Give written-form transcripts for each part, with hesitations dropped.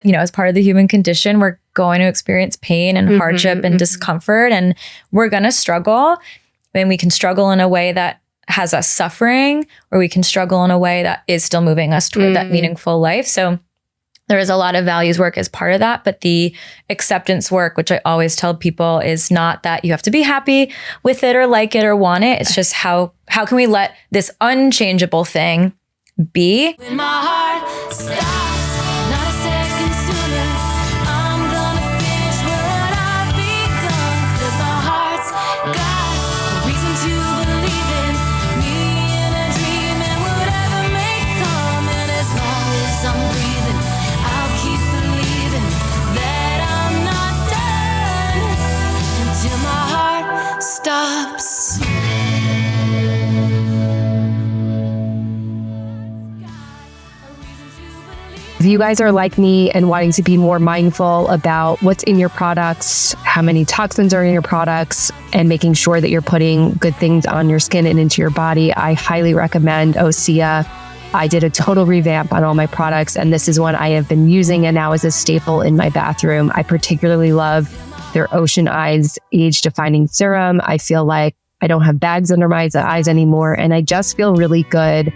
as part of the human condition, we're going to experience pain and hardship and discomfort, and we're going to struggle. And we can struggle in a way that has us suffering, or we can struggle in a way that is still moving us toward that meaningful life. So there is a lot of values work as part of that, but the acceptance work, which I always tell people, is not that you have to be happy with it or like it or want it. It's just how can we let this unchangeable thing be? When my heart stops, not a second sooner, I'm gonna finish what I've begun, 'cause my heart's got a reason to believe in me in a dream, and whatever may come, and as long as I'm breathing, I'll keep believing that I'm not done until my heart stops. If you guys are like me and wanting to be more mindful about what's in your products, how many toxins are in your products, and making sure that you're putting good things on your skin and into your body, I highly recommend Osea. I did a total revamp on all my products, and this is one I have been using and now is a staple in my bathroom. I particularly love their Ocean Eyes Age Defining Serum. I feel like I don't have bags under my eyes anymore, and I just feel really good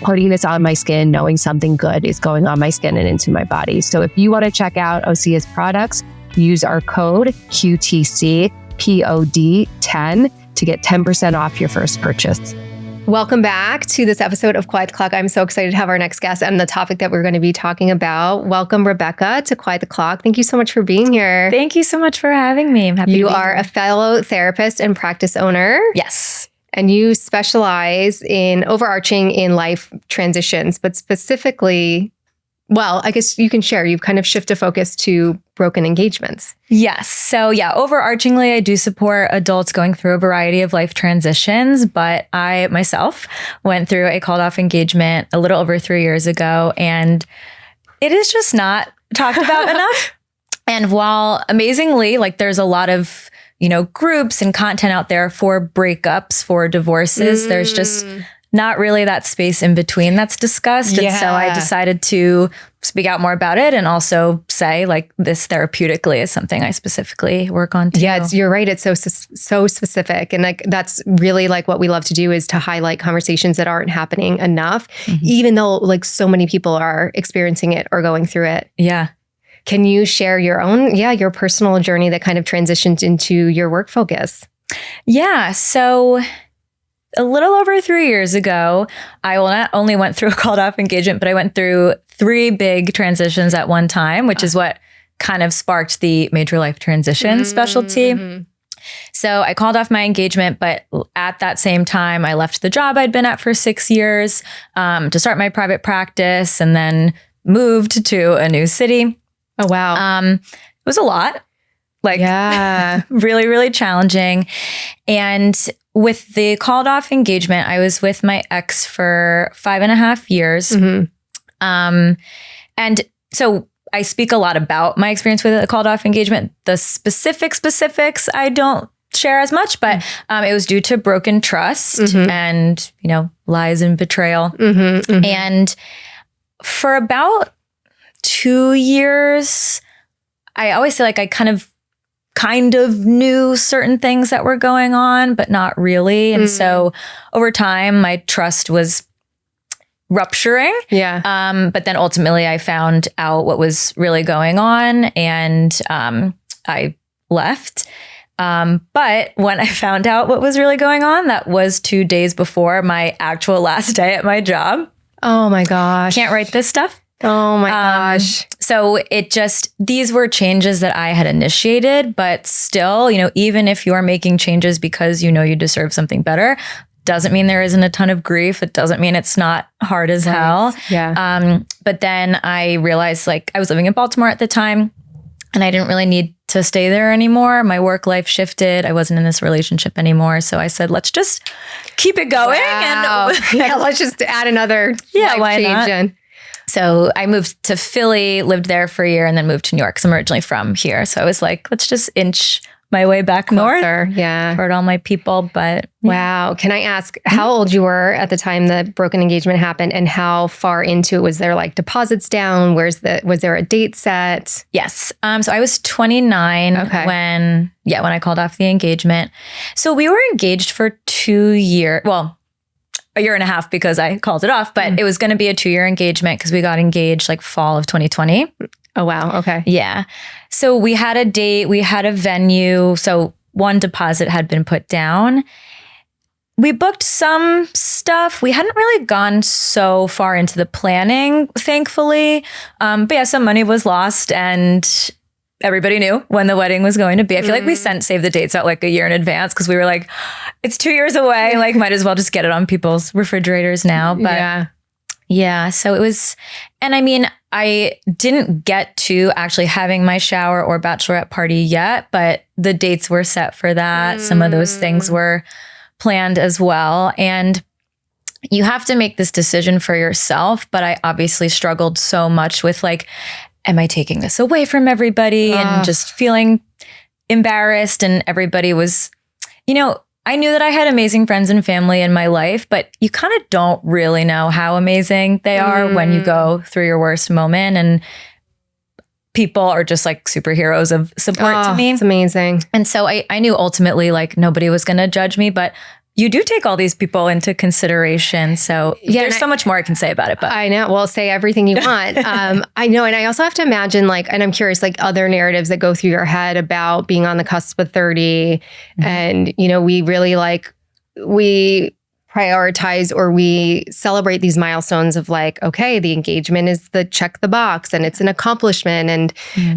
putting this on my skin, knowing something good is going on my skin and into my body. So if you want to check out Osea's products, use our code QTCPOD10 to get 10% off your first purchase. Welcome back to this episode of Quiet the Clock. I'm so excited to have our next guest and the topic that we're going to be talking about. Welcome, Rebekah, to Quiet the Clock. Thank you so much for being here. Thank you so much for having me. I'm happy You to be are here. a fellow therapist and practice owner. Yes. And you specialize in overarching in life transitions, but specifically, well, I guess you can share, you've kind of shifted focus to broken engagements. Yes. So yeah, overarchingly, I do support adults going through a variety of life transitions, but I myself went through a called off engagement a little over 3 years ago, and it is just not talked about enough. And while amazingly, like there's a lot of groups and content out there for breakups, for divorces, there's just not really that space in between that's discussed. And so I decided to speak out more about it and also say like this therapeutically is something I specifically work on too. Yeah, you're right. It's so specific. And like that's really like what we love to do is to highlight conversations that aren't happening enough, even though like so many people are experiencing it or going through it. Yeah. Can you share your own, your personal journey that kind of transitioned into your work focus? Yeah. So a little over 3 years ago, I not only went through a called off engagement, but I went through 3 big transitions at one time, which is what kind of sparked the major life transition specialty. So I called off my engagement, but at that same time, I left the job I'd been at for 6 years to start my private practice, and then moved to a new city. Oh, wow. It was a lot, really, really challenging. And with the called off engagement, I was with my ex for 5.5 years. And so I speak a lot about my experience with a called off engagement. The specifics, I don't share as much, but it was due to broken trust and, lies and betrayal. And for about 2 years, I always feel like I kind of knew certain things that were going on, but not really. And so over time, my trust was rupturing. But then ultimately I found out what was really going on, and I left. But when I found out what was really going on, that was 2 days before my actual last day at my job. Oh my gosh. Can't write this stuff. Oh my gosh. So these were changes that I had initiated, but still, even if you're making changes because you deserve something better, doesn't mean there isn't a ton of grief. It doesn't mean it's not hard as hell. Yeah. But then I realized I was living in Baltimore at the time, and I didn't really need to stay there anymore. My work life shifted. I wasn't in this relationship anymore. So I said, let's just keep it going. Wow. And let's just add another life change in. So I moved to Philly, lived there for a year, and then moved to New York because I'm originally from here. So I was like, let's just inch my way back Closer, north. Yeah. Toward all my people. But wow. Can I ask how old you were at the time the broken engagement happened and how far into it? Was there like deposits down? Was there a date set? Yes. So I was 29 when I called off the engagement. So we were engaged for 2 years. Well, a year and a half because I called it off, but it was going to be a 2-year engagement because we got engaged like fall of 2020. Oh, wow. Okay. Yeah. So we had a date, we had a venue. So one deposit had been put down. We booked some stuff. We hadn't really gone so far into the planning, thankfully. But yeah, some money was lost and everybody knew when the wedding was going to be. I feel like we sent save the dates out like a year in advance because we were like, it's 2 years away. Like, might as well just get it on people's refrigerators now. But yeah, so it was, and I mean, I didn't get to actually having my shower or bachelorette party yet, but the dates were set for that. Some of those things were planned as well. And you have to make this decision for yourself. But I obviously struggled so much with like, am I taking this away from everybody? And just feeling embarrassed. And everybody was, I knew that I had amazing friends and family in my life, but you kind of don't really know how amazing they are when you go through your worst moment. And people are just like superheroes of support to me. It's amazing. And so I knew ultimately like nobody was going to judge me, but you do take all these people into consideration. So there's so much more I can say about it. But I know. Well, say everything you want. I know. And I also have to imagine like, and I'm curious, like other narratives that go through your head about being on the cusp of 30. And, we really we prioritize or we celebrate these milestones of like, okay, the engagement is the check the box and it's an accomplishment. And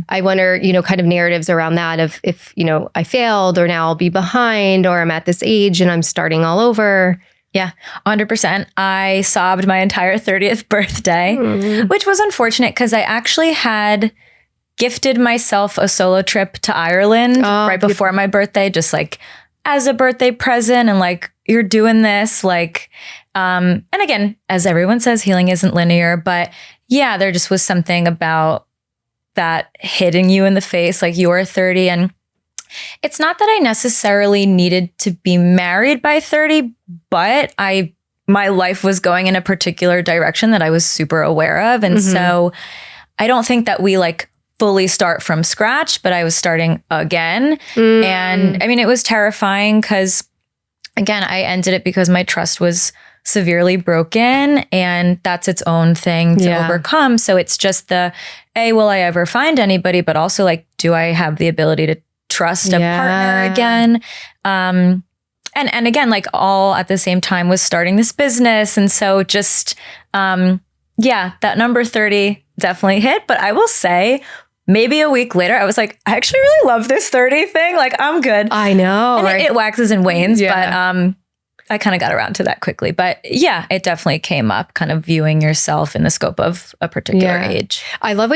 I wonder, kind of narratives around that of if, I failed or now I'll be behind or I'm at this age and I'm starting all over. Yeah, 100%. I sobbed my entire 30th birthday, which was unfortunate because I actually had gifted myself a solo trip to Ireland right before my birthday, just like as a birthday present and like, you're doing this like, and again, as everyone says, healing isn't linear, but yeah, there just was something about that hitting you in the face, like you're 30. And it's not that I necessarily needed to be married by 30, but my life was going in a particular direction that I was super aware of. And so I don't think that we like fully start from scratch, but I was starting again. And I mean, it was terrifying because again, I ended it because my trust was severely broken and that's its own thing to overcome. So it's just will I ever find anybody, but also like, do I have the ability to trust a partner again? And again, like all at the same time was starting this business. And so just, that number 30 definitely hit. But I will say, maybe a week later, I was like, I actually really love this 30 thing. Like, I'm good. I know. And it waxes and wanes, but I kind of got around to that quickly. But yeah, it definitely came up, kind of viewing yourself in the scope of a particular age. I'd love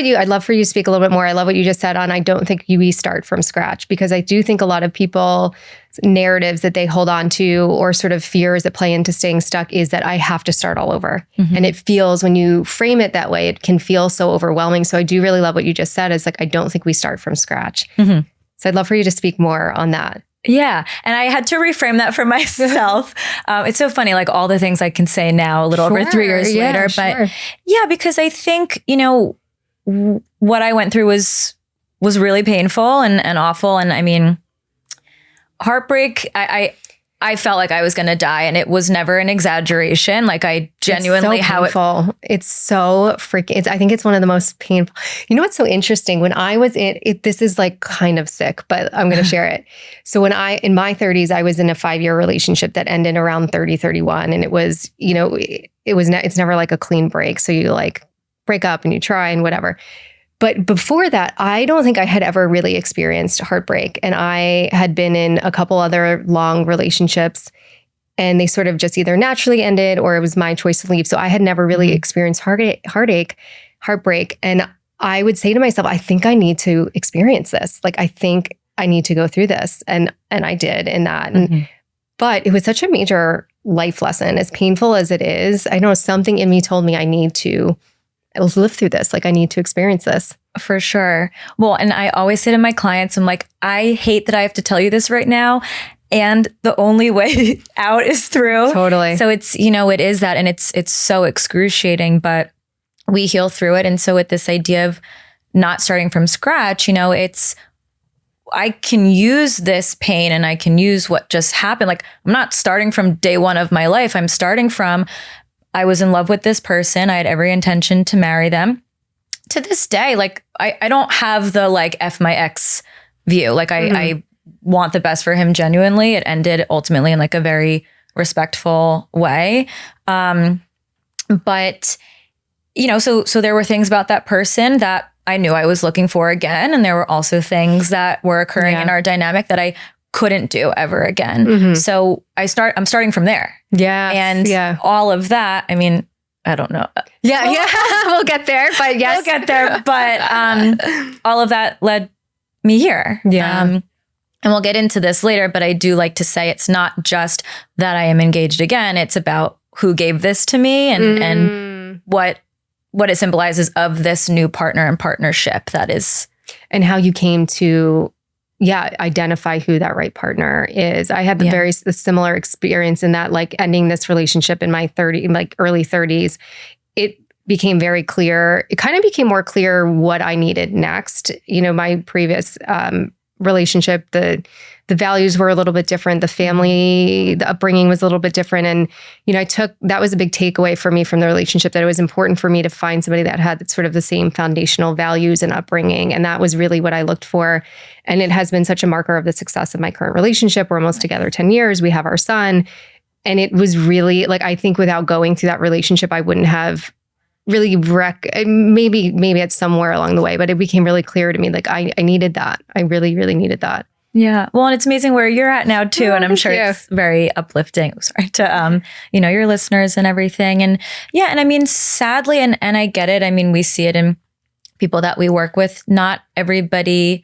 for you to speak a little bit more. I love what you just said on, I don't think we start from scratch, because I do think a lot of people narratives that they hold on to or sort of fears that play into staying stuck is that I have to start all over. And it feels, when you frame it that way, it can feel so overwhelming. So I do really love what you just said. It's like, I don't think we start from scratch. So I'd love for you to speak more on that. Yeah. And I had to reframe that for myself. It's so funny, like all the things I can say now, a little over 3 years later. But yeah, because I think, what I went through was really painful and awful. And I mean, heartbreak, I felt like I was going to die, and it was never an exaggeration. Like I genuinely, it's so freaking, I think it's one of the most painful. You know what's so interesting? When I was this is like kind of sick, but I'm going to share it. So in my 30s, I was in a 5-year relationship that ended around 30, 31. And it was, it's never like a clean break. So you like break up and you try and whatever. But before that, I don't think I had ever really experienced heartbreak. And I had been in a couple other long relationships, and they sort of just either naturally ended or it was my choice to leave. So I had never really experienced heartbreak. And I would say to myself, I think I need to experience this. Like, I think I need to go through this. And I did in that. But it was such a major life lesson, as painful as it is. I know something in me told me I need to live through this. Like I need to experience this. For sure. Well, and I always say to my clients, I'm like, I hate that I have to tell you this right now. And the only way out is through. Totally. So it's, it is that. And it's so excruciating, but we heal through it. And so with this idea of not starting from scratch, I can use this pain and I can use what just happened. Like I'm not starting from day one of my life. I'm starting from, I was in love with this person. I had every intention to marry them. To this day, like I don't have the like F my ex view. Like I want the best for him genuinely. It ended ultimately in like a very respectful way. But so there were things about that person that I knew I was looking for again. And there were also things that were occurring in our dynamic that I couldn't do ever again. So I'm starting from there. Yeah. And all of that, I mean, I don't know. Yeah. We'll get there, but yes. We'll get there. But all of that led me here. Yeah. And we'll get into this later, but I do like to say it's not just that I am engaged again. It's about who gave this to me and what it symbolizes of this new partner and partnership that is. And how you came to, identify who that right partner is. I had a similar experience in that, like ending this relationship in my early 30s. It became very clear. It kind of became more clear what I needed next. My previous relationship, the values were a little bit different. The upbringing was a little bit different. And, that was a big takeaway for me from the relationship, that it was important for me to find somebody that had sort of the same foundational values and upbringing. And that was really what I looked for. And it has been such a marker of the success of my current relationship. We're almost together 10 years. We have our son. And it was really like, I think without going through that relationship, I wouldn't have really maybe it's somewhere along the way, but it became really clear to me, like I needed that. I really, really needed that. Yeah. Well, and it's amazing where you're at now too. And I'm sure it's very uplifting, to, your listeners and everything. And and I mean, sadly, and I get it. I mean, we see it in people that we work with. Not everybody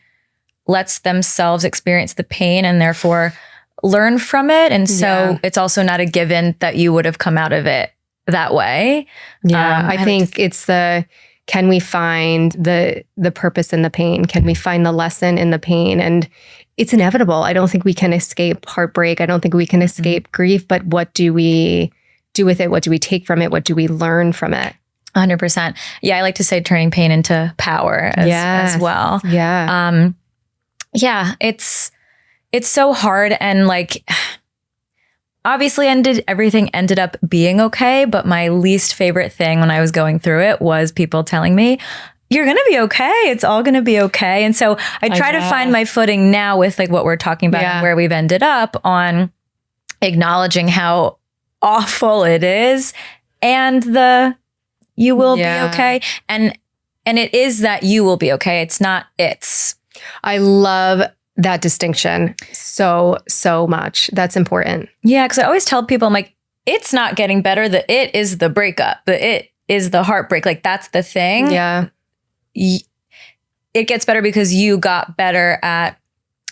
lets themselves experience the pain and therefore learn from it. And so it's also not a given that you would have come out of it that way. Yeah. I think it's can we find the purpose in the pain? Can we find the lesson in the pain? And it's inevitable. I don't think we can escape heartbreak. I don't think we can escape grief, but what do we do with it? What do we take from it? What do we learn from it? 100%. Yeah. I like to say turning pain into power as well. Yeah. It's so hard. And like, obviously everything ended up being okay. But my least favorite thing when I was going through it was people telling me, you're going to be okay. It's all going to be okay. And so I try to find my footing now with like what we're talking about and where we've ended up on acknowledging how awful it is and you will be okay. And it is that you will be okay. It's not it's. I love that distinction so much. That's important. Yeah. Cause I always tell people, I'm like, it's not getting better. The it is the breakup. The it is the heartbreak. Like that's the thing. Yeah. It gets better because you got better at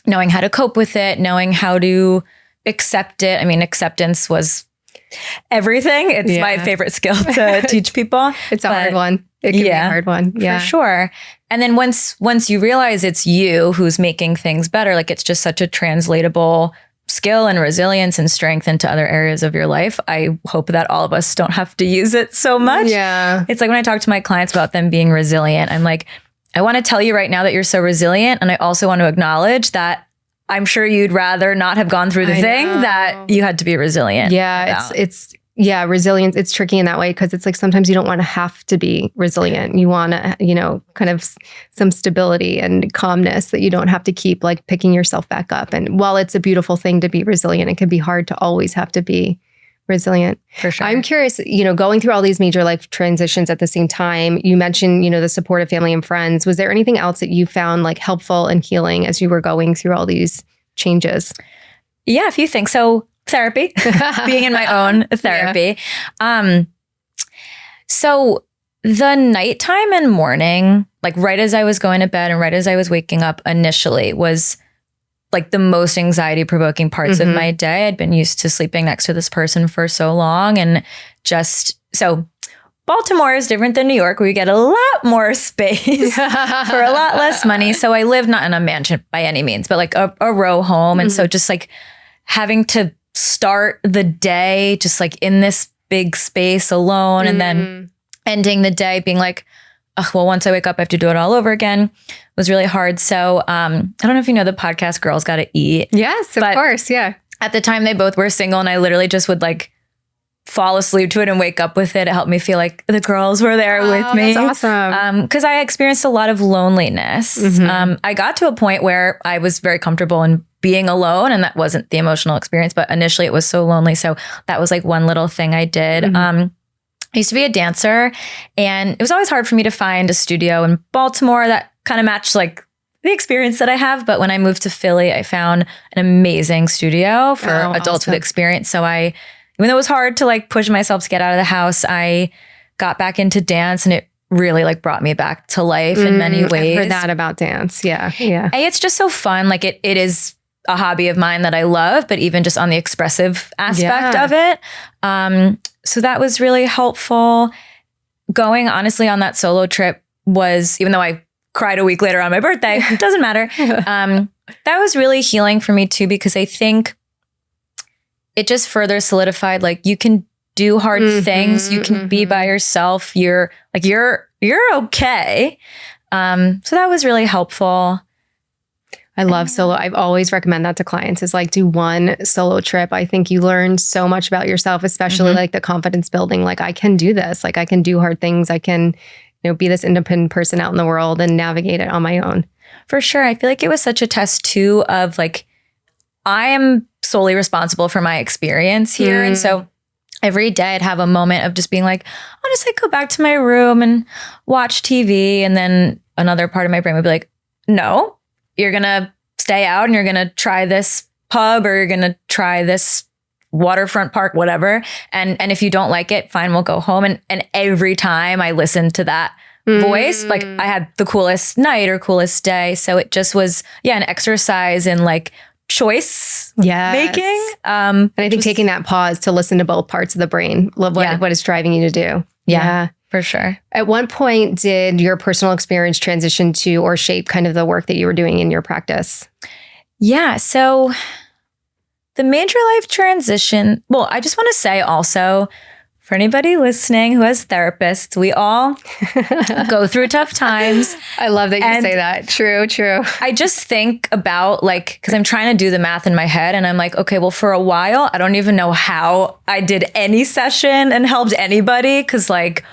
knowing how to cope with it, knowing how to accept it. I mean, acceptance was everything. It's my favorite skill to teach people. It's a hard one. It can be a hard one. Yeah, for sure. And then once you realize it's you who's making things better, like it's just such a translatable skill and resilience and strength into other areas of your life. I hope that all of us don't have to use it so much. Yeah. It's like when I talk to my clients about them being resilient, I'm like, I want to tell you right now that you're so resilient. And I also want to acknowledge that I'm sure you'd rather not have gone through the thing that you had to be resilient. Yeah. It's resilience. It's tricky in that way because it's like sometimes you don't want to have to be resilient. You want to, kind of some stability and calmness that you don't have to keep like picking yourself back up. And while it's a beautiful thing to be resilient, it can be hard to always have to be resilient. For sure. I'm curious, going through all these major life transitions at the same time, you mentioned, the support of family and friends. Was there anything else that you found like helpful and healing as you were going through all these changes? Yeah, a few things. So therapy, being in my own therapy. So the nighttime and morning, like right as I was going to bed and right as I was waking up initially was like the most anxiety provoking parts of my day. I'd been used to sleeping next to this person for so long. And just so Baltimore is different than New York, where you get a lot more space for a lot less money. So I live not in a mansion by any means, but like a row home. And so just like having to start the day just like in this big space alone and then ending the day being like, oh, well, once I wake up, I have to do it all over again was really hard. So I don't know if you know the podcast Girls Gotta Eat. Yes, of course. Yeah. At the time they both were single and I literally just would like fall asleep to it and wake up with it. It helped me feel like the girls were there with me. That's awesome. Because I experienced a lot of loneliness. I got to a point where I was very comfortable in being alone, and that wasn't the emotional experience, but initially it was so lonely. So that was like one little thing I did. I used to be a dancer, and it was always hard for me to find a studio in Baltimore that kind of matched like the experience that I have. But when I moved to Philly, I found an amazing studio for adults with experience. So even though it was hard to like push myself to get out of the house, I got back into dance, and it really like brought me back to life in many ways. I've heard that about dance. Yeah. Yeah. It's just so fun. Like it is a hobby of mine that I love, but even just on the expressive aspect of it. So that was really helpful. Going honestly on that solo trip was, even though I cried a week later on my birthday, it doesn't matter. That was really healing for me too, because I think it just further solidified, like you can do hard things. You can be by yourself. You're okay. So that was really helpful. I love solo. I've always recommend that to clients is like do one solo trip. I think you learn so much about yourself, especially like the confidence building. Like I can do this. Like I can do hard things. I can, be this independent person out in the world and navigate it on my own. For sure. I feel like it was such a test too of like, I am solely responsible for my experience here. And so every day I'd have a moment of just being like, I'll just like go back to my room and watch TV. And then another part of my brain would be like, no, you're going to stay out and you're going to try this pub or you're going to try this waterfront park, whatever. And if you don't like it, fine, we'll go home. And every time I listened to that voice, like I had the coolest night or coolest day. So it just was, an exercise in like choice making. And I think taking that pause to listen to both parts of the brain, what is driving you to do. Yeah, for sure. At what point did your personal experience transition to or shape kind of the work that you were doing in your practice? Yeah. So the major life transition, well, I just want to say also, for anybody listening who has therapists, we all go through tough times. I love that you say that. True. I just think about like, because I'm trying to do the math in my head and I'm like, okay, well, for a while, I don't even know how I did any session and helped anybody because like,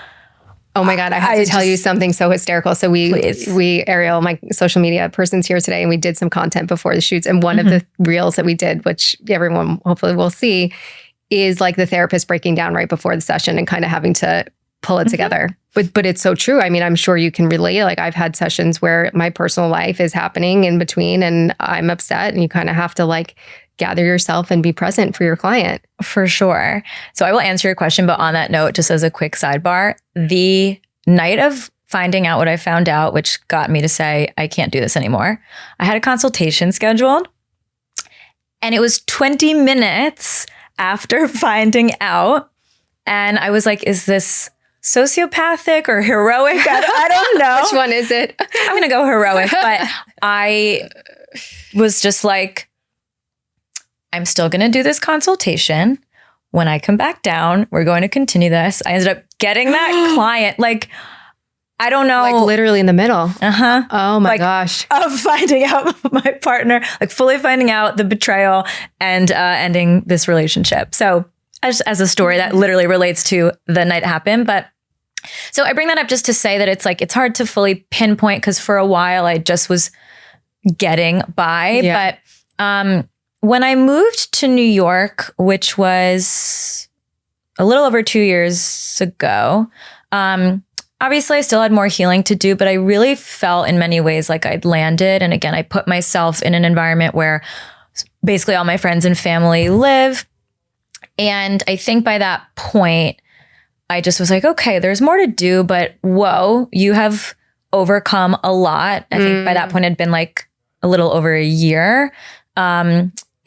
oh my God, I have to tell you something so hysterical. So we Ariel, my social media person's here today, and we did some content before the shoots. And one of the reels that we did, which everyone hopefully will see, is like the therapist breaking down right before the session and kind of having to pull it together. But it's so true. I mean, I'm sure you can relate. Like I've had sessions where my personal life is happening in between and I'm upset, and you kind of have to like gather yourself and be present for your client. For sure. So I will answer your question, but on that note, just as a quick sidebar, the night of finding out what I found out, which got me to say, I can't do this anymore, I had a consultation scheduled and it was 20 minutes after finding out. And I was like, is this sociopathic or heroic? I don't know. Which one is it? I'm going to go heroic. But I was just like, I'm still going to do this consultation. When I come back down, we're going to continue this. I ended up getting that client. Like, I don't know. Like literally in the middle. Oh my gosh. Of finding out my partner, like fully finding out the betrayal and ending this relationship. So as a story that literally relates to the night it happened. But so I bring that up just to say that it's like, it's hard to fully pinpoint because for a while I just was getting by. Yeah. But when I moved to New York, which was a little over 2 years ago, obviously, I still had more healing to do, but I really felt in many ways like I'd landed. And again, I put myself in an environment where basically all my friends and family live. And I think by that point, I just was like, okay, there's more to do, but whoa, you have overcome a lot. I think by that point, it'd been like a little over a year.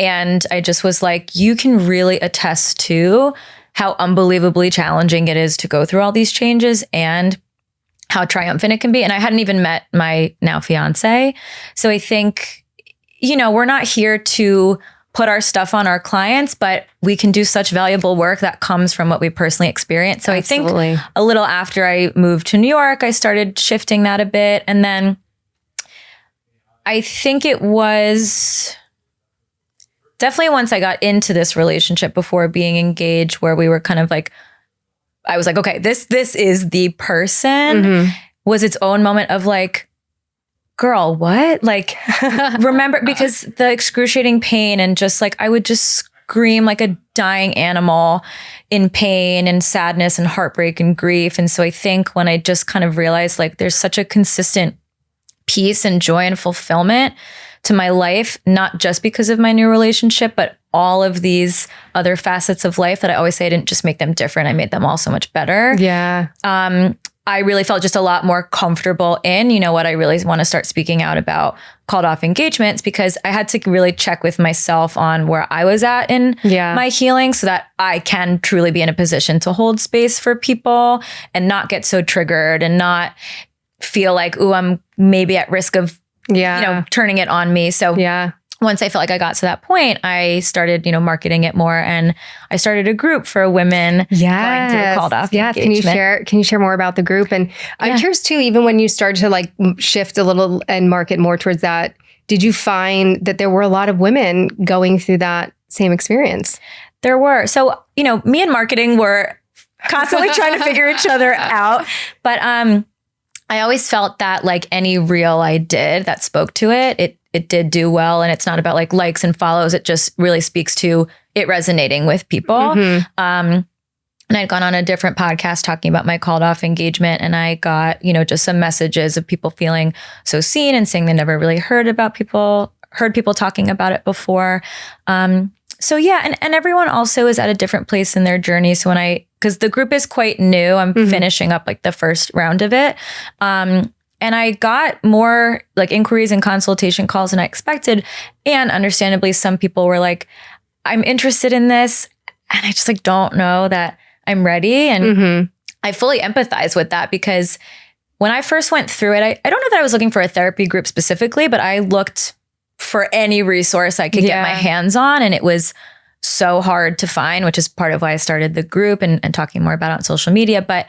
And I just was like, you can really attest to how unbelievably challenging it is to go through all these changes and how triumphant it can be. And I hadn't even met my now fiance. So I think, we're not here to put our stuff on our clients, but we can do such valuable work that comes from what we personally experience. So Absolutely. I think a little after I moved to New York, I started shifting that a bit. And then I think it was definitely once I got into this relationship before being engaged, where we were kind of like, I was like, okay, this is the person, was its own moment of like, girl, what? Like, remember, because the excruciating pain and just like, I would just scream like a dying animal in pain and sadness and heartbreak and grief. And so I think when I just kind of realized like there's such a consistent peace and joy and fulfillment to my life, not just because of my new relationship, but all of these other facets of life that I always say I didn't just make them different. I made them all so much better. Yeah. I really felt just a lot more comfortable in, what I really want to start speaking out about called off engagements, because I had to really check with myself on where I was at in my healing so that I can truly be in a position to hold space for people and not get so triggered and not feel like, ooh, I'm maybe at risk of, turning it on me. So once I felt like I got to that point, I started, marketing it more, and I started a group for women going through called off engagement. Can you share more about the group? And I'm curious too, even when you started to like shift a little and market more towards that, did you find that there were a lot of women going through that same experience? There were. So, me and marketing were constantly trying to figure each other out. But I always felt that like any reel I did that spoke to it did do well. And it's not about like likes and follows. It just really speaks to it resonating with people. And I'd gone on a different podcast talking about my called off engagement. And I got, just some messages of people feeling so seen and saying they never really heard people talking about it before. So yeah, and everyone also is at a different place in their journey. So because the group is quite new, I'm finishing up like the first round of it. And I got more like inquiries and consultation calls than I expected. And understandably, some people were like, I'm interested in this, and I just like don't know that I'm ready. And I fully empathize with that, because when I first went through it, I don't know that I was looking for a therapy group specifically, but I looked for any resource I could get my hands on. And it was so hard to find, which is part of why I started the group and talking more about it on social media. But,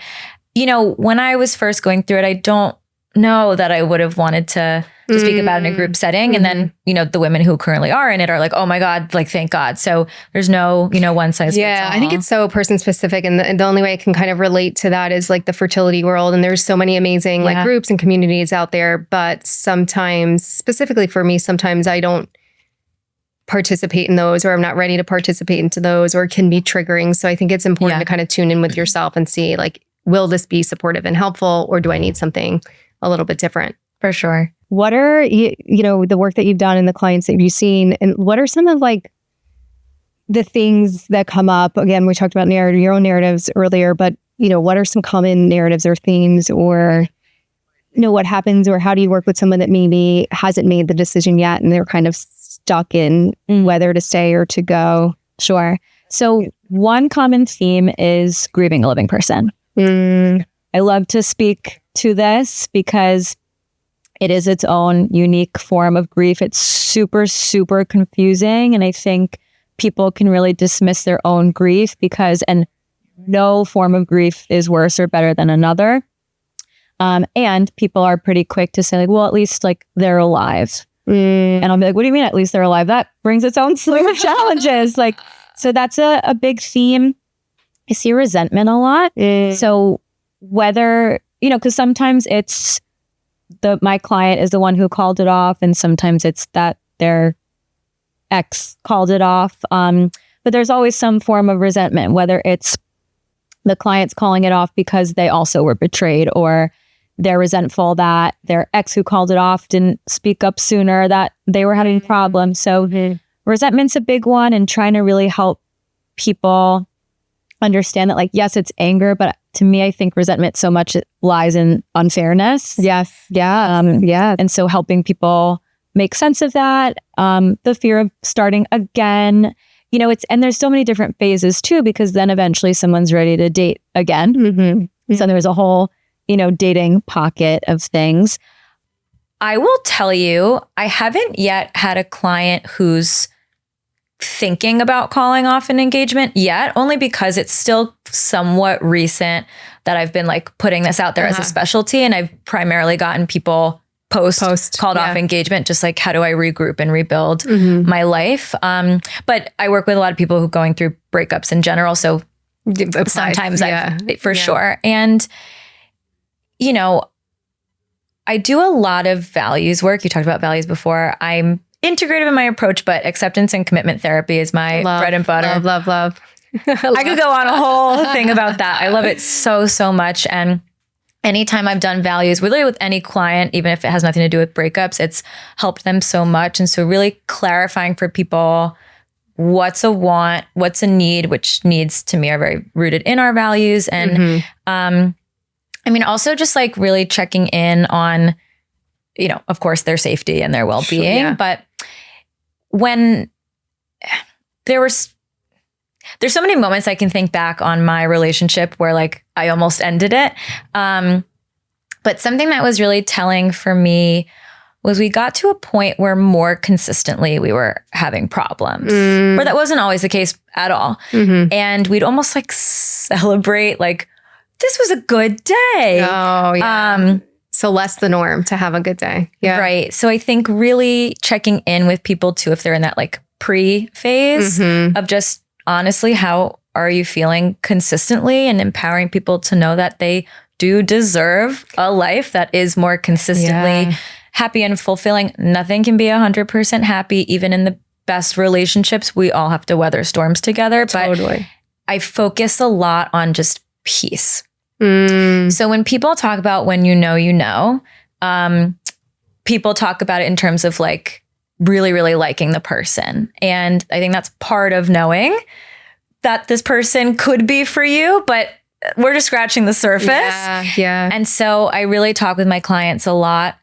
when I was first going through it, I don't know that I would have wanted to speak about it in a group setting. And then, the women who currently are in it are like, oh my God, like, thank God. So there's no, one size fits all. I think it's so person specific. And the only way I can kind of relate to that is like the fertility world. And there's so many amazing like groups and communities out there. But sometimes, specifically for me, sometimes I don't participate in those, or I'm not ready to participate into those, or it can be triggering. So I think it's important to kind of tune in with yourself and see like, will this be supportive and helpful, or do I need something a little bit different? For sure. What are, the work that you've done and the clients that you've seen, and what are some of like the things that come up? Again, we talked about your own narratives earlier, but what are some common narratives or themes, or what happens, or how do you work with someone that maybe hasn't made the decision yet and they're kind of stuck in whether to stay or to go? Sure. So one common theme is grieving a living person. I love to speak to this because it is its own unique form of grief. It's super, super confusing. And I think people can really dismiss their own grief and no form of grief is worse or better than another. And people are pretty quick to say like, well, at least like they're alive. And I'll be like, what do you mean at least they're alive? That brings its own slew of challenges. Like, so that's a big theme. I see resentment a lot. So whether, because sometimes it's my client is the one who called it off, and sometimes it's that their ex called it off. But there's always some form of resentment, whether it's the client's calling it off because they also were betrayed, or they're resentful that their ex who called it off didn't speak up sooner, that they were having problems. So resentment's a big one, and trying to really help people understand that, like, yes, it's anger, but to me, I think resentment so much lies in unfairness. Yes. Yeah. And so helping people make sense of that, the fear of starting again, and there's so many different phases too, because then eventually someone's ready to date again. Mm-hmm. So there's a whole, dating pocket of things. I will tell you, I haven't yet had a client who's thinking about calling off an engagement yet, only because it's still somewhat recent that I've been like putting this out there as a specialty. And I've primarily gotten people post called off engagement, just like, how do I regroup and rebuild my life? But I work with a lot of people who are going through breakups in general. So sometimes for sure. And, I do a lot of values work. You talked about values before. I'm integrative in my approach, but acceptance and commitment therapy is my bread and butter. Love. I could go on a whole thing about that. I love it so, so much. And anytime I've done values, really with any client, even if it has nothing to do with breakups, it's helped them so much. And so really clarifying for people what's a want, what's a need, which needs to me are very rooted in our values. And also just like really checking in on, of course, their safety and their well-being. But when there's so many moments I can think back on my relationship where like I almost ended it. But something that was really telling for me was we got to a point where more consistently we were having problems, where that wasn't always the case at all. And we'd almost like celebrate like, this was a good day. Oh, yeah. So less the norm to have a good day. Yeah. Right. So I think really checking in with people too, if they're in that like pre-phase of just honestly, how are you feeling consistently, and empowering people to know that they do deserve a life that is more consistently happy and fulfilling. Nothing can be 100% happy. Even in the best relationships, we all have to weather storms together. But I focus a lot on just peace. So when people talk about when people talk about it in terms of like really, really liking the person. And I think that's part of knowing that this person could be for you, but we're just scratching the surface. Yeah. And so I really talk with my clients a lot,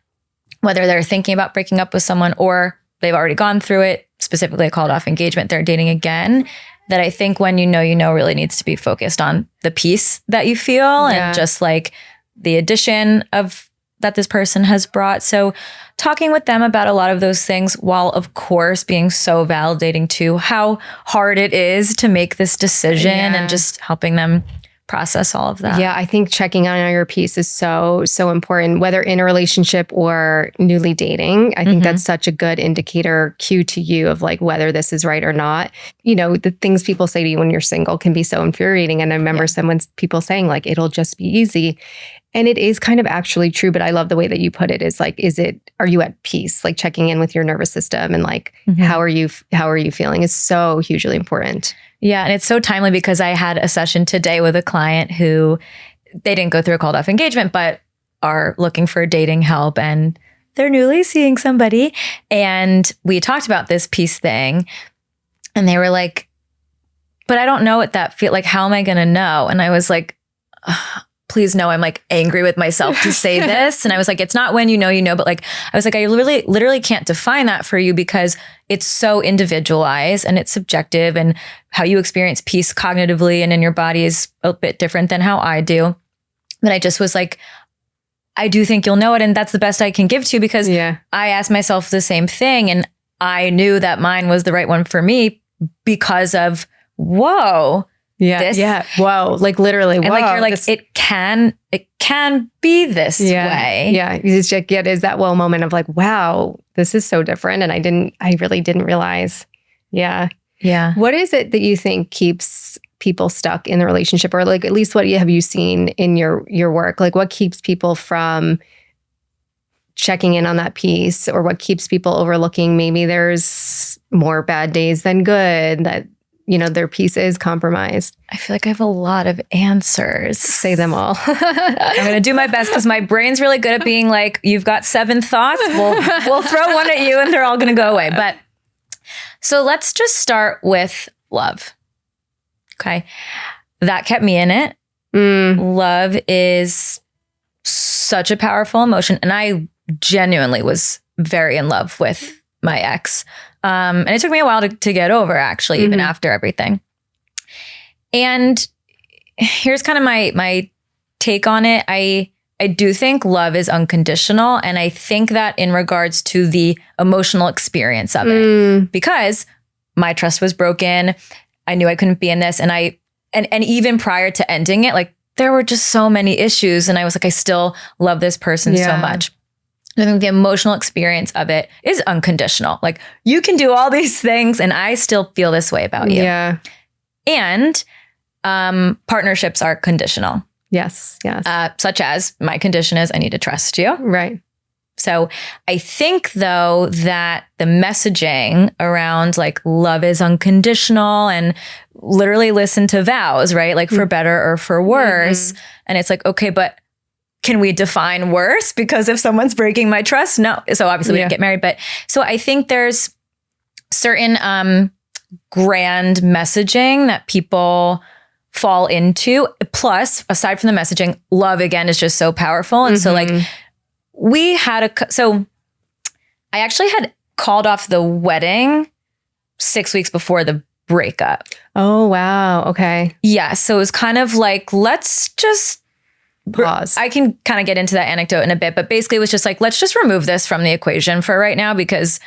whether they're thinking about breaking up with someone or they've already gone through it, specifically a called off engagement, they're dating again, that I think when really needs to be focused on the peace that you feel and just like the addition of that this person has brought. So talking with them about a lot of those things, while of course being so validating to how hard it is to make this decision and just helping them process all of that. Yeah, I think checking on your piece is so important, whether in a relationship or newly dating. I think that's such a good indicator cue to you of like whether this is right or not. The things people say to you when you're single can be so infuriating. And I remember people saying like, it'll just be easy. And it is kind of actually true, but I love the way that you put it is like, are you at peace? Like checking in with your nervous system and like, how are you feeling is so hugely important. Yeah. And it's so timely because I had a session today with a client who they didn't go through a called off engagement, but are looking for dating help and they're newly seeing somebody. And we talked about this peace thing and they were like, but I don't know what that feel like. How am I going to know? And I was like, please no, I'm like angry with myself to say this. And I was like, it's not when but like, I was like, I literally can't define that for you because it's so individualized and it's subjective, and how you experience peace cognitively and in your body is a bit different than how I do. But I just was like, I do think you'll know it. And that's the best I can give to you because I asked myself the same thing. And I knew that mine was the right one for me because of, whoa. Whoa. Like literally. And like, you're like, it can be this way. Yeah. You just get is that whoa moment of like, wow, this is so different. And I really didn't realize. Yeah. Yeah. What is it that you think keeps people stuck in the relationship, or like, at least what have you seen in your work? Like what keeps people from checking in on that piece, or what keeps people overlooking maybe there's more bad days than good, that their piece is compromised? I feel like I have a lot of answers. Say them all. I'm going to do my best because my brain's really good at being like, you've got 7 thoughts. We'll throw one at you and they're all going to go away. But so let's just start with love. Okay. That kept me in it. Love is such a powerful emotion. And I genuinely was very in love with my ex. And it took me a while to get over, actually, even after everything. And here's kind of my take on it. I do think love is unconditional. And I think that in regards to the emotional experience of it, because my trust was broken. I knew I couldn't be in this. And even prior to ending it, like there were just so many issues. And I was like, I still love this person so much. I think the emotional experience of it is unconditional. Like you can do all these things and I still feel this way about you. Yeah. And partnerships are conditional. Yes. Such as my condition is I need to trust you. Right. So I think though that the messaging around like love is unconditional and literally listen to vows, right? Like for better or for worse. And it's like, okay, but can we define worse? Because if someone's breaking my trust, no. So obviously we didn't get married. But so I think there's certain grand messaging that people fall into. Plus, aside from the messaging, love again is just so powerful. And so like so I actually had called off the wedding 6 weeks before the breakup. Oh, wow. Okay. Yeah. So it was kind of like, let's just pause. I can kind of get into that anecdote in a bit, but basically it was just like, let's just remove this from the equation for right now because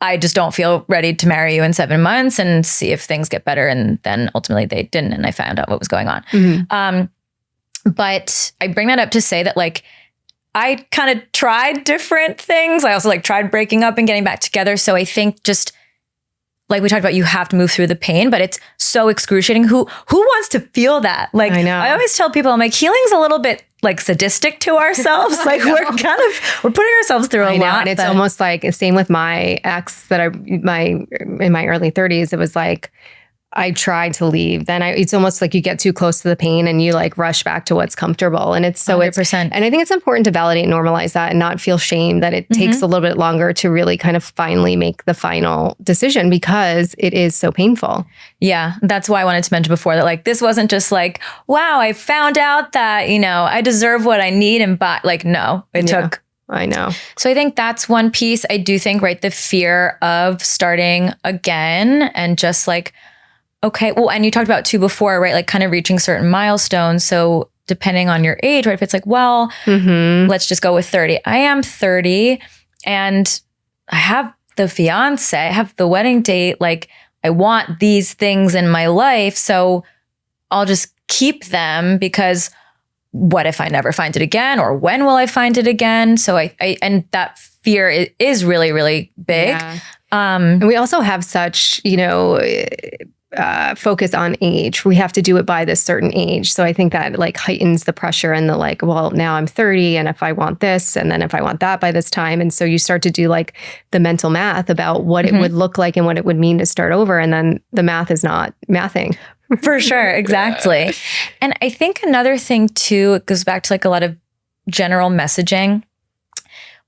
I just don't feel ready to marry you in 7 months and see if things get better. And then ultimately they didn't. And I found out what was going on. But I bring that up to say that like, I kind of tried different things. I also like tried breaking up and getting back together. So I think just like we talked about, you have to move through the pain, but it's so excruciating. Who wants to feel that? Like I know. I always tell people, I'm like, healing's a little bit like sadistic to ourselves. Like we're putting ourselves through a lot. And it's almost like same with my ex that in my early 30s, it was like, I tried to leave. Then it's almost like you get too close to the pain and you like rush back to what's comfortable. And it's so 100%. And I think it's important to validate and normalize that and not feel shame that it takes a little bit longer to really kind of finally make the final decision because it is so painful. Yeah. That's why I wanted to mention before that like, this wasn't just like, wow, I found out that, I deserve what I need and like, no, it took. I know. So I think that's one piece. I do think, right, the fear of starting again and just like, okay. Well, and you talked about too before, right? Like kind of reaching certain milestones. So depending on your age, right? If it's like, well, let's just go with 30. I am 30 and I have the fiance, I have the wedding date. Like I want these things in my life. So I'll just keep them because what if I never find it again? Or when will I find it again? So I and that fear is really, really big. Yeah. And we also have such, focus on age. We have to do it by this certain age. So I think that like heightens the pressure and the like, well, now I'm 30 and if I want this and then if I want that by this time. And so you start to do like the mental math about what it would look like and what it would mean to start over. And then the math is not mathing. For sure. Exactly. And I think another thing too, it goes back to like a lot of general messaging.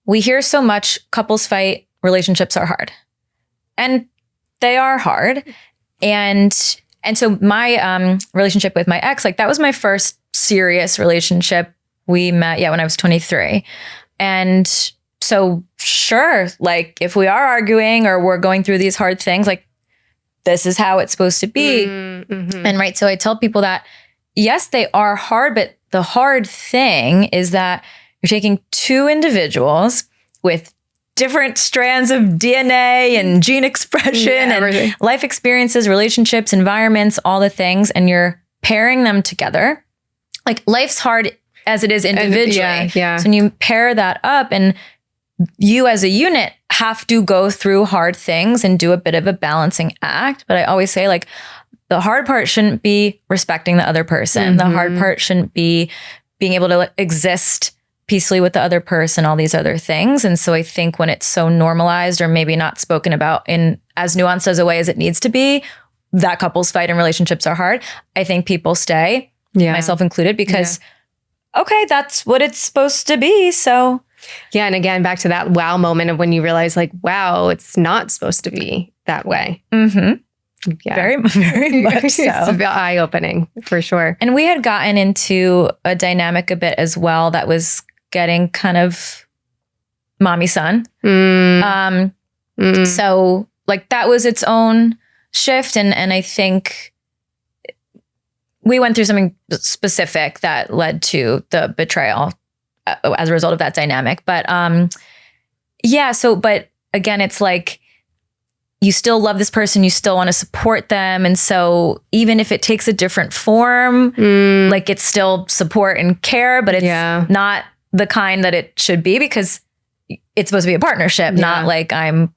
We hear so much couples fight, relationships are hard. And they are hard. And so my relationship with my ex, like that was my first serious relationship. We met, when I was 23. And so sure, like if we are arguing or we're going through these hard things, like this is how it's supposed to be. And right, so I tell people that yes, they are hard, but the hard thing is that you're taking two individuals with different strands of DNA and gene expression and life experiences, relationships, environments, all the things, and you're pairing them together. Like life's hard as it is individually. So when you pair that up and you as a unit have to go through hard things and do a bit of a balancing act. But I always say like the hard part shouldn't be respecting the other person. The hard part shouldn't be being able to exist peacefully with the other person, all these other things. And so I think when it's so normalized or maybe not spoken about in as nuanced as a way as it needs to be, that couples fight and relationships are hard. I think people stay, myself included, because okay, that's what it's supposed to be. So and again, back to that wow moment of when you realize like, wow, it's not supposed to be that way. Very, very much so. It's eye-opening for sure. And we had gotten into a dynamic a bit as well that was getting kind of mommy son. So like that was its own shift. And I think we went through something specific that led to the betrayal as a result of that dynamic. But but again, it's like, you still love this person, you still want to support them. And so even if it takes a different form, like it's still support and care, but it's not the kind that it should be, because it's supposed to be a partnership, not like I'm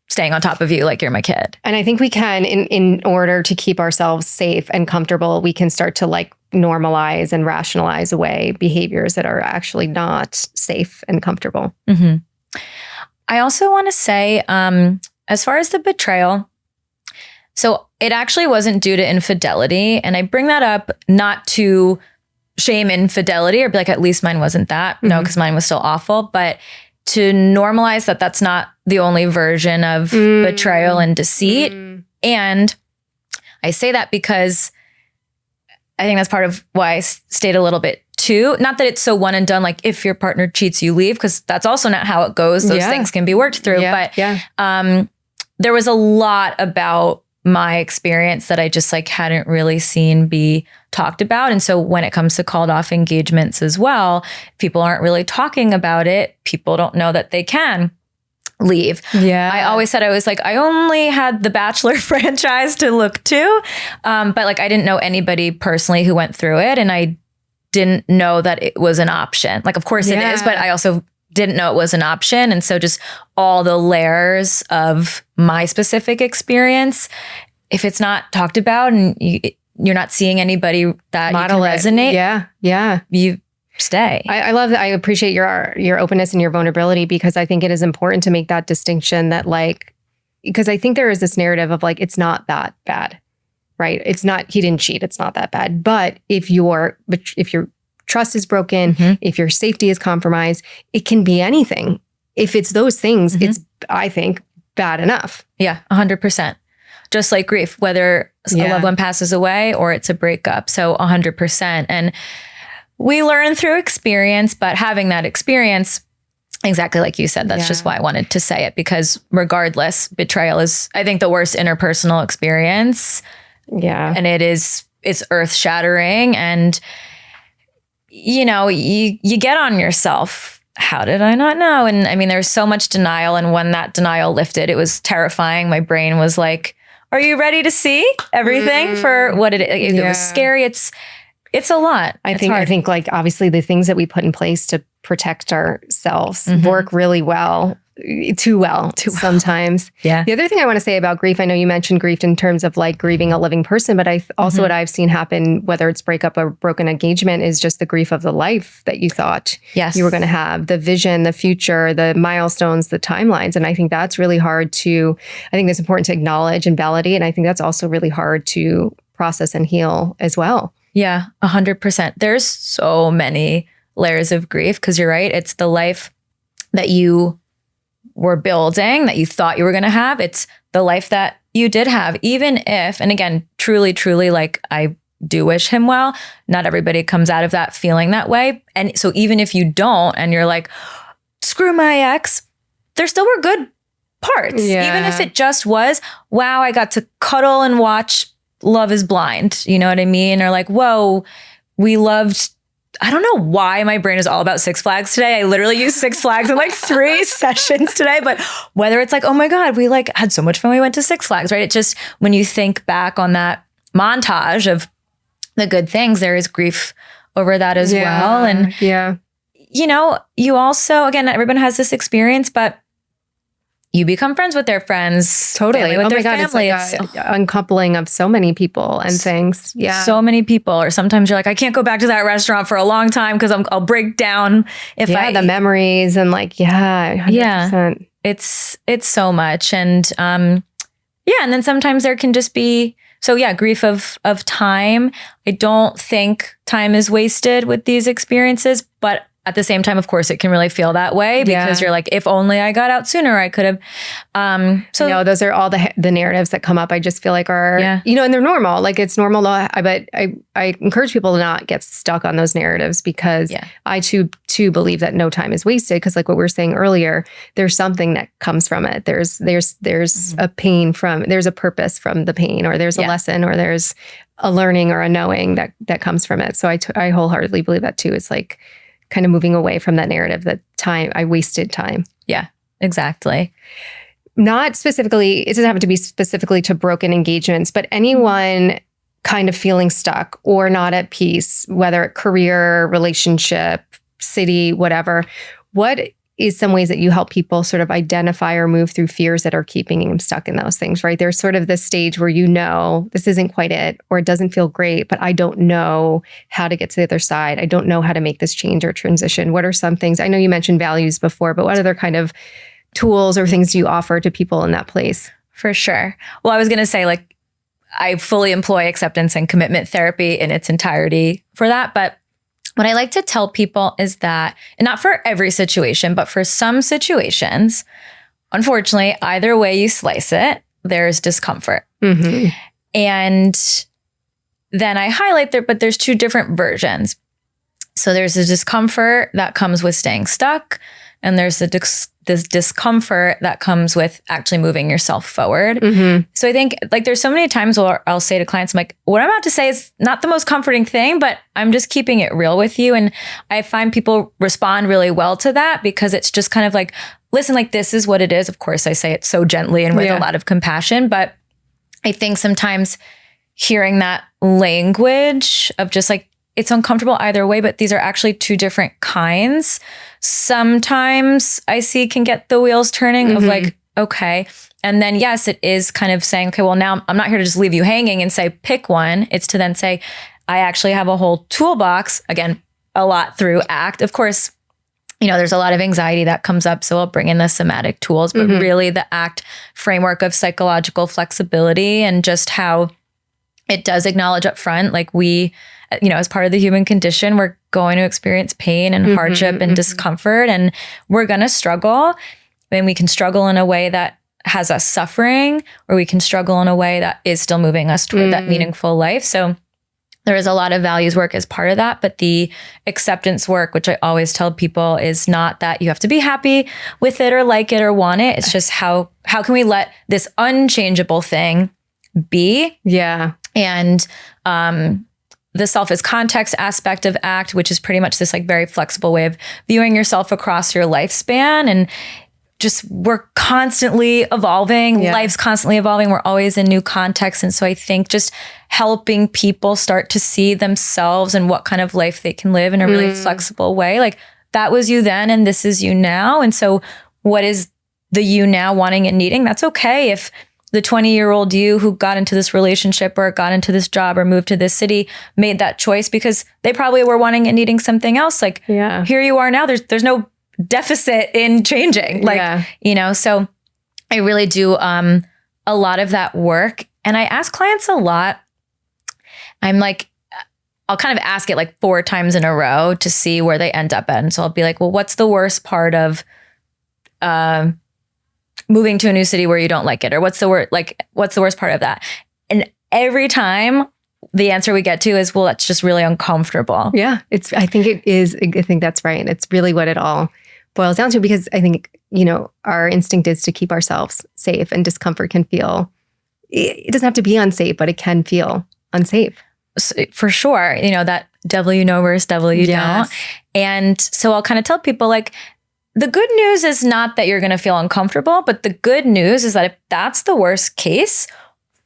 staying on top of you like you're my kid. And I think we can, in order to keep ourselves safe and comfortable, we can start to like normalize and rationalize away behaviors that are actually not safe and comfortable. Mm-hmm. I also want to say, as far as the betrayal, so it actually wasn't due to infidelity. And I bring that up not to shame infidelity or be like, at least mine wasn't that. No, because mine was still awful. But to normalize that that's not the only version of betrayal and deceit. And I say that because I think that's part of why I stayed a little bit too. Not that it's so one and done, like if your partner cheats, you leave, because that's also not how it goes. Those things can be worked through. But there was a lot about my experience that I just like hadn't really seen be talked about. And so when it comes to called off engagements as well, people aren't really talking about it. People don't know that they can leave. Yeah. I always said, I was like, I only had the Bachelor franchise to look to. But like, I didn't know anybody personally who went through it. And I didn't know that it was an option. Like, of course it is, but I also didn't know it was an option. And so just all the layers of my specific experience, if it's not talked about and you're not seeing anybody that model you can resonate, you stay. I love that. I appreciate your openness and your vulnerability, because I think it is important to make that distinction that like, because I think there is this narrative of like, it's not that bad, right? It's not, he didn't cheat. It's not that bad. But if your trust is broken, if your safety is compromised, it can be anything. If it's those things, it's, I think, bad enough. Yeah, 100%. Just like grief, whether a loved one passes away or it's a breakup. So 100%. And we learn through experience, but having that experience, exactly like you said, that's just why I wanted to say it, because regardless, betrayal is, I think, the worst interpersonal experience. Yeah. And it's earth shattering. And you know, you get on yourself. How did I not know? And I mean, there's so much denial. And when that denial lifted, it was terrifying. My brain was like, are you ready to see everything for what it is? It was scary. It's a lot. I think like obviously the things that we put in place to protect ourselves work really well. Too well sometimes. Yeah. The other thing I want to say about grief, I know you mentioned grief in terms of like grieving a living person, but I also what I've seen happen, whether it's breakup or broken engagement, is just the grief of the life that you thought you were going to have, the vision, the future, the milestones, the timelines. And I think that's really hard I think that's important to acknowledge and validate. And I think that's also really hard to process and heal as well. Yeah, 100%. There's so many layers of grief, because you're right. It's the life that you were building, that you thought you were going to have. It's the life that you did have, even if, and again, truly, like I do wish him well. Not everybody comes out of that feeling that way. And so even if you don't, and you're like, screw my ex, there still were good parts. Even if it just was, wow, I got to cuddle and watch Love is Blind. You know what I mean? Or like, whoa, we loved, I don't know why my brain is all about Six Flags today. I literally used Six Flags in like 3 sessions today, but whether it's like, oh my God, we like had so much fun. We went to Six Flags, right? It just, when you think back on that montage of the good things, there is grief over that as well. And you know, you also, again, everyone has this experience, but you become friends with their friends. Totally. With their family. It's like uncoupling of so many people and things. Yeah. So many people. Or sometimes you're like, I can't go back to that restaurant for a long time because I'll break down if the memories and like, 100%. It's so much. And and then sometimes there can just be, grief of time. I don't think time is wasted with these experiences, but at the same time, of course, it can really feel that way because you're like, if only I got out sooner, I could have. So no, those are all the narratives that come up. I just feel like are, and they're normal. Like it's normal. But I encourage people to not get stuck on those narratives because I too believe that no time is wasted. Because like what we were saying earlier, there's something that comes from it. There's a pain there's a purpose from the pain, or there's a lesson, or there's a learning or a knowing that comes from it. So I wholeheartedly believe that too. It's like kind of moving away from that narrative that I wasted time. Yeah, exactly. Not specifically, it doesn't have to be specifically to broken engagements, but anyone kind of feeling stuck or not at peace, whether career, relationship, city, whatever. What is some ways that you help people sort of identify or move through fears that are keeping them stuck in those things, right? There's sort of this stage where this isn't quite it, or it doesn't feel great, but I don't know how to get to the other side. I don't know how to make this change or transition. What are some things? I know you mentioned values before, but what other kind of tools or things do you offer to people in that place? For sure. Well, I was going to say, like, I fully employ acceptance and commitment therapy in its entirety for that. But what I like to tell people is that, and not for every situation, but for some situations, unfortunately, either way you slice it, there's discomfort. Mm-hmm. And then I highlight there, but there's two different versions. So there's a discomfort that comes with staying stuck, and there's this discomfort that comes with actually moving yourself forward. Mm-hmm. So I think like there's so many times where I'll say to clients, I'm like, what I'm about to say is not the most comforting thing, but I'm just keeping it real with you. And I find people respond really well to that because it's just kind of like, listen, like this is what it is. Of course, I say it so gently and with a lot of compassion, but I think sometimes hearing that language of just like, it's uncomfortable either way, but these are actually two different kinds. Sometimes I see can get the wheels turning of like, okay. And then, yes, it is kind of saying, okay, well, now I'm not here to just leave you hanging and say, pick one. It's to then say, I actually have a whole toolbox, again, a lot through ACT. Of course, there's a lot of anxiety that comes up. So I'll bring in the somatic tools, but really the ACT framework of psychological flexibility and just how it does acknowledge up front, like we, as part of the human condition, we're going to experience pain and hardship and discomfort, and we're going to struggle. And we can struggle in a way that has us suffering, or we can struggle in a way that is still moving us toward that meaningful life. So there is a lot of values work as part of that, but the acceptance work, which I always tell people, is not that you have to be happy with it or like it or want it. It's just how can we let this unchangeable thing be? Yeah. And the self is context aspect of ACT, which is pretty much this like very flexible way of viewing yourself across your lifespan. And just we're constantly evolving. Yeah. Life's constantly evolving. We're always in new contexts. And so I think just helping people start to see themselves and what kind of life they can live in a really flexible way. Like that was you then and this is you now. And so what is the you now wanting and needing? That's okay if the 20-year-old you who got into this relationship or got into this job or moved to this city made that choice because they probably were wanting and needing something else. Like here you are now, there's no deficit in changing. Like, so I really do a lot of that work. And I ask clients a lot. I'm like, I'll kind of ask it like 4 times in a row to see where they end up at. And so I'll be like, well, what's the worst part of moving to a new city where you don't like it? Or what's the worst part of that? And every time the answer we get to is, well, that's just really uncomfortable. Yeah. I think that's right. It's really what it all boils down to, because I think, our instinct is to keep ourselves safe, and discomfort can feel, it doesn't have to be unsafe, but it can feel unsafe. For sure. That devil you know versus devil you don't. And so I'll kind of tell people like, the good news is not that you're going to feel uncomfortable, but the good news is that if that's the worst case,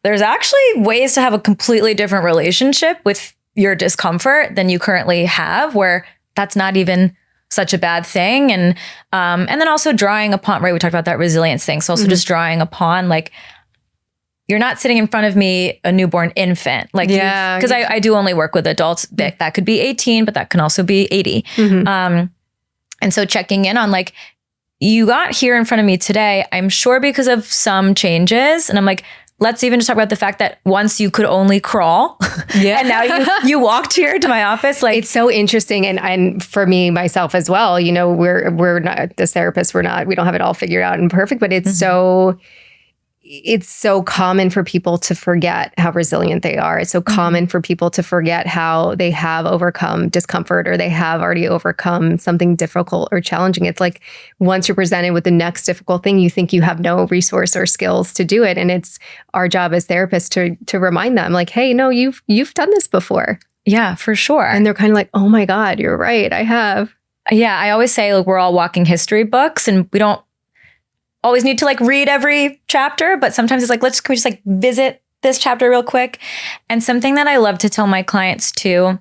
there's actually ways to have a completely different relationship with your discomfort than you currently have, where that's not even such a bad thing. And then also drawing upon, right, we talked about that resilience thing. So also just drawing upon like, you're not sitting in front of me, a newborn infant. Like, because I do only work with adults. That could be 18, but that can also be 80. And so checking in on like, you got here in front of me today, I'm sure because of some changes. And I'm like, let's even just talk about the fact that once you could only crawl and now you walked here to my office. Like, it's so interesting. And for me, myself as well, you know, we're not, as therapists, we don't have it all figured out and perfect, but it's so common for people to forget how resilient they are. It's so common for people to forget how they have overcome discomfort or they have already overcome something difficult or challenging. It's like once you're presented with the next difficult thing, you think you have no resource or skills to do it. And it's our job as therapists to remind them like, hey, no, you've done this before. Yeah, for sure. And they're kind of like, oh my God, you're right. I have. Yeah. I always say like we're all walking history books and we don't always need to like read every chapter, but sometimes it's like, can we just like visit this chapter real quick? And something that I love to tell my clients too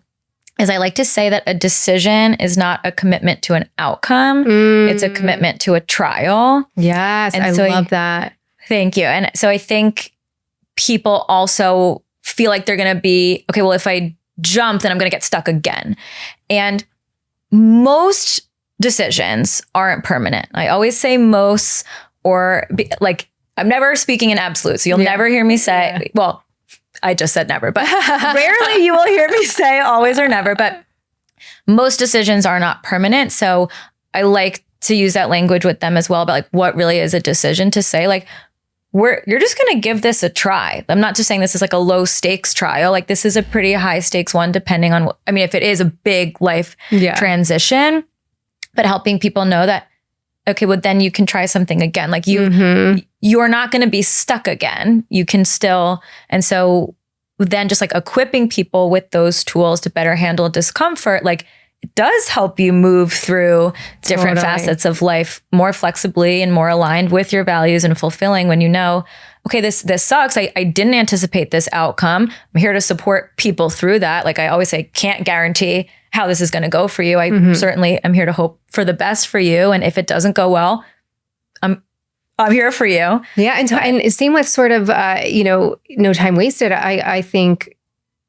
is I like to say that a decision is not a commitment to an outcome. It's a commitment to a trial. Yes, and I love that. Thank you. And so I think people also feel like they're going to be, okay, well, if I jump, then I'm going to get stuck again. And most decisions aren't permanent. I always say most, like, I'm never speaking in absolute. So you'll never hear me say, well, I just said never, but rarely you will hear me say always or never, but most decisions are not permanent. So I like to use that language with them as well about like what really is a decision to say like, you're just going to give this a try. I'm not just saying this is like a low stakes trial. Like this is a pretty high stakes one, depending on if it is a big life transition, but helping people know that, okay, well then you can try something again. Like you're not going to be stuck again. You can still, and so then just like equipping people with those tools to better handle discomfort, like it does help you move through different facets of life more flexibly and more aligned with your values and fulfilling when you know, okay, this sucks. I didn't anticipate this outcome. I'm here to support people through that. Like I always say, can't guarantee how this is going to go for you. I certainly am here to hope for the best for you. And if it doesn't go well, I'm here for you. Yeah. And same with sort of, no time wasted. I think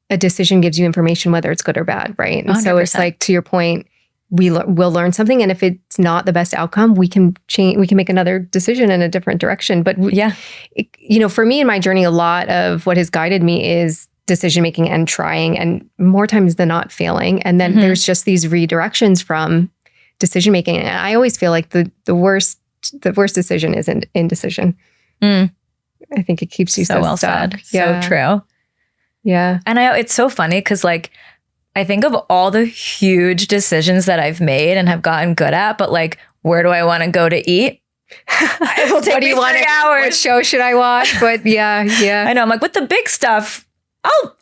a decision gives you information, whether it's good or bad. Right. And 100%. So it's like, to your point, we'll learn something. And if it's not the best outcome, we can change, we can make another decision in a different direction. But for me in my journey, a lot of what has guided me is decision-making and trying, and more times than not failing. And then there's just these redirections from decision-making. And I always feel like the worst decision is indecision. I think it keeps you so well stuck. Said. Yeah. So true. Yeah. And it's so funny because like, I think of all the huge decisions that I've made and have gotten good at, but like, where do I want to go to eat? It will take me 3 hours. What show should I watch? But yeah. I know. I'm like, with the big stuff,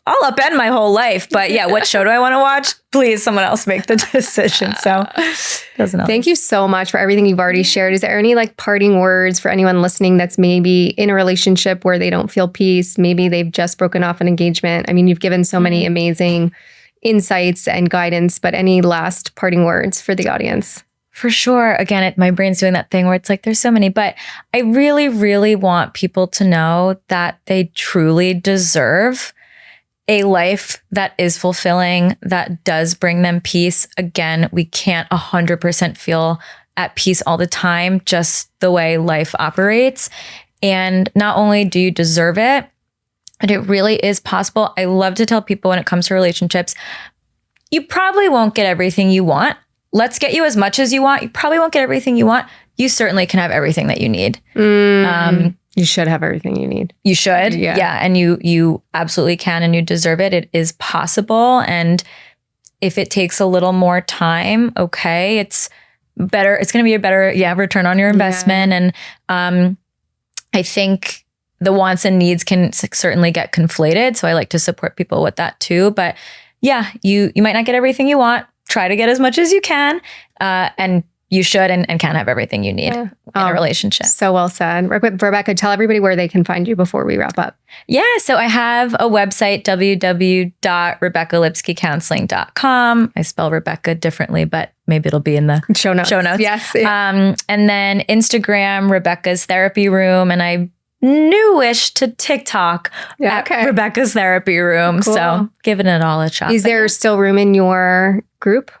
I'll upend my whole life. But yeah, what show do I want to watch? Please, someone else make the decision. So doesn't help. Thank you so much for everything you've already shared. Is there any like parting words for anyone listening that's maybe in a relationship where they don't feel peace? Maybe they've just broken off an engagement. I mean, you've given so many amazing insights and guidance, but any last parting words for the audience? For sure. Again, my brain's doing that thing where it's like, there's so many, but I really, really want people to know that they truly deserve a life that is fulfilling, that does bring them peace. Again, we can't 100% feel at peace all the time, just the way life operates. And not only do you deserve it, but it really is possible. I love to tell people when it comes to relationships, you probably won't get everything you want. Let's get you as much as you want. You probably won't get everything you want. You certainly can have everything that you need. You should have everything you need. You should. Yeah. And you absolutely can, and you deserve it. It is possible. And if it takes a little more time, okay, it's better. It's going to be a better, return on your investment. And I think the wants and needs can certainly get conflated. So I like to support people with that too. But yeah, you might not get everything you want. Try to get as much as you can. And you should and can have everything you need in a relationship. So well said. Rebekah, tell everybody where they can find you before we wrap up. Yeah. So I have a website, www.RebekahLipskyCounseling.com. I spell Rebekah differently, but maybe it'll be in the show notes. Yes. And then Instagram, Rebekah's Therapy Room. And I newish to TikTok at Rebekah's Therapy Room. Cool. So giving it all a shot. Is there still room in your group?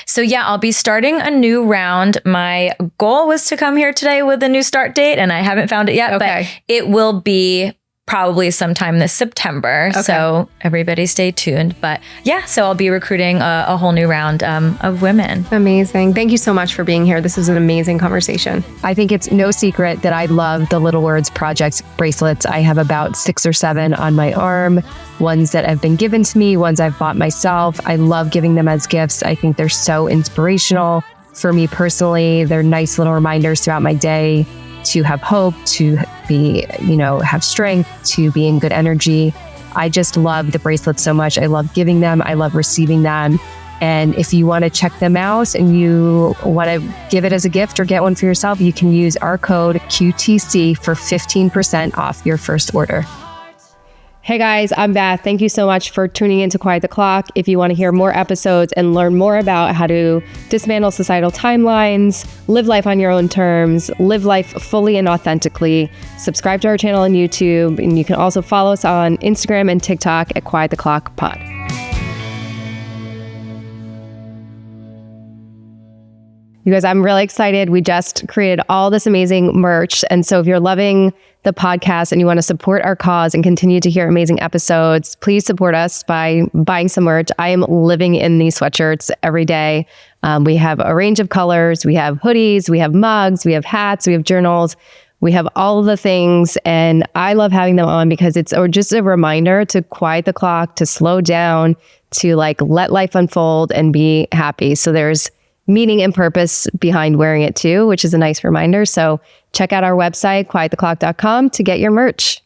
So yeah, I'll be starting a new round. My goal was to come here today with a new start date, and I haven't found it yet, but it will be probably sometime this September. Okay. So everybody stay tuned. But yeah, so I'll be recruiting a whole new round of women. Amazing. Thank you so much for being here. This is an amazing conversation. I think it's no secret that I love the Little Words Project bracelets. I have about 6 or 7 on my arm, ones that have been given to me, ones I've bought myself. I love giving them as gifts. I think they're so inspirational for me personally. They're nice little reminders throughout my day to have hope, to be, have strength, to be in good energy. I just love the bracelets so much. I love giving them. I love receiving them. And if you want to check them out and you want to give it as a gift or get one for yourself, you can use our code QTC for 15% off your first order. Hey guys, I'm Beth. Thank you so much for tuning in to Quiet the Clock. If you want to hear more episodes and learn more about how to dismantle societal timelines, live life on your own terms, live life fully and authentically, subscribe to our channel on YouTube, and you can also follow us on Instagram and TikTok at Quiet the Clock Pod. You guys, I'm really excited. We just created all this amazing merch. And so if you're loving the podcast and you want to support our cause and continue to hear amazing episodes, please support us by buying some merch. I am living in these sweatshirts every day. We have a range of colors. We have hoodies, we have mugs, we have hats, we have journals. We have all of the things, and I love having them on because it's just a reminder to quiet the clock, to slow down, to let life unfold and be happy. So there's meaning and purpose behind wearing it too, which is a nice reminder. So check out our website, quiettheclock.com, to get your merch.